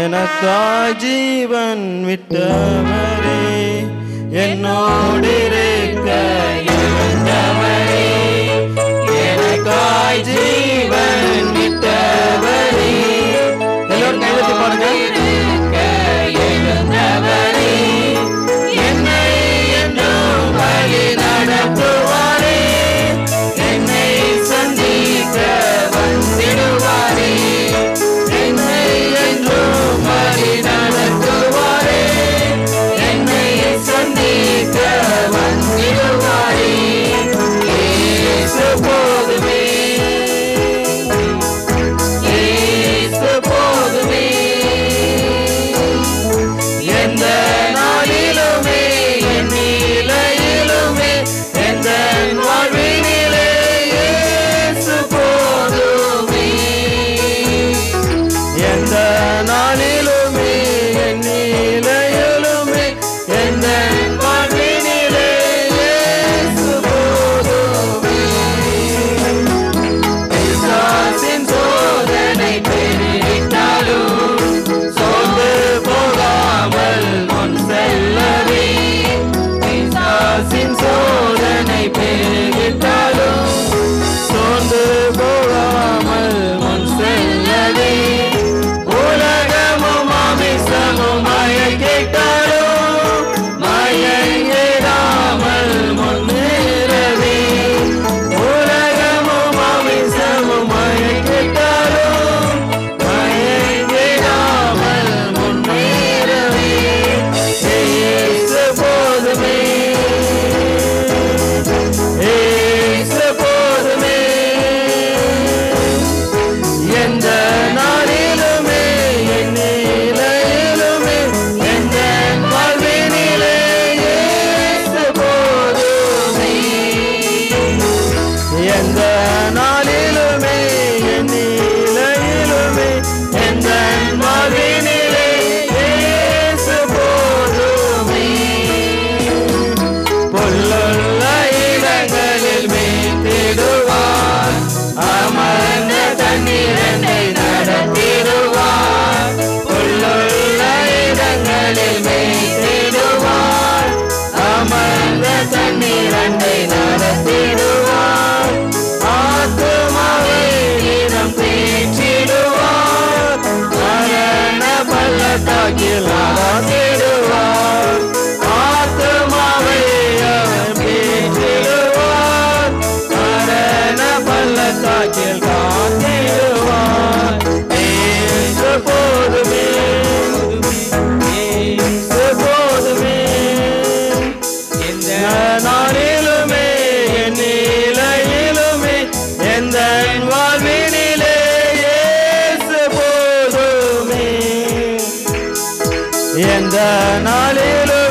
எனக்காய் ஜீவன் விட்டவரே, என்னோடிருக்க எழுந்தவரே, எனக்காய் ஜீவன் விட்டவரே. எல்லோரும் கைதட்டி பாருங்க. எழுந்தவரே, என்னை என்றும் வழி நடத்துவாரே, என்னை சந்திக்க வந்திடுவாரே, என்னை என்றும் வழி நடத்துவாரே, என்னை சந்திக்க வந்திடுவாரே. இயேசு போதுமே, இயேசு போதுமே, எந்த நாளிலுமே என் நிலையிலுமே எந்த வாழ்வினிலே இயேசு போதுமே, எந்த நாளிலுமே என் நிலையிலுமே எந்த வாழ்வினிலே இயேசு போதுமே. பிசாசின் சோதனை பெருகிட்டாலும் சோர்ந்து போகாமல் முன் செல்லவே, பிசாசின் சோதனை பெருகிட்டாலும் சோர்ந்து போகாமல் முன் செல்லவே, உலகமும் மாமிசமும் மயக்கிட்டாலும் மயங்கிடாமல் முன்னேறவே, உலகமும் மாமிசமும் மயக்கிட்டாலும் மயங்கிடாமல் முன்னேறவே. இயேசு போதுமே, இயேசு போதுமே, எந்த நாளிலுமே என் நிலையிலுமே எந்த வாழ்வினிலே இயேசு போதுமே, எந்த நாளிலுமே என் நிலையிலுமே எந்த வாழ்வினிலே இயேசு போதுமே. பொல்லுள்ள இடங்களில் மேய்த்திடுவார், அமர்ந்த தண்ணீரண்டை நடத்திடுவார், பொல்லுள்ள இடங்களில் மேய்த்திடுவார், அமர்ந்த தண்ணீரண்டை நடத்திடுவார், ஆத்துமாவை இனம் தேற்றிடுவார், மரண பள்ளத்தாக்கில் ஆக்கிடுவார், ஆத்துமாவை அவர் தேற்றிடுவார், மரண பள்ளத்தாக்கில் காத்திடுவார். இயேசு போதுமே, இயேசு போதுமே, எந்த நாளிலுமே என் நிலையிலுமே எந்த வாழ்வினிலே இயேசு போதுமே, எந்த நாளிலும்